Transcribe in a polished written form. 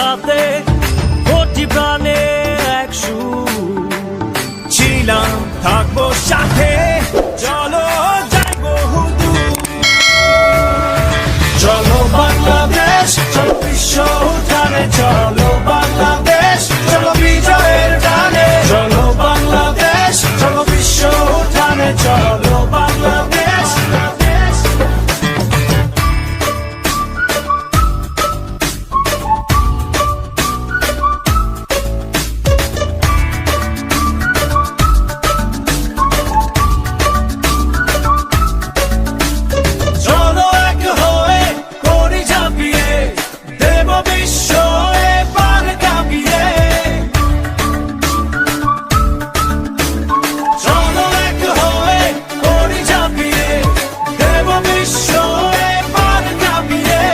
সাথে কোটি প্রাণে এক সুর ছিলাম থাকবো সাথে চলো যাই বহুদূর চলো বাংলাদেশ চলো বিশ্ব উঠানে চলো বাংলাদেশ চলো বিজয়ের গানে চলো বাংলাদেশ চলো বিশ্ব উঠানে চলো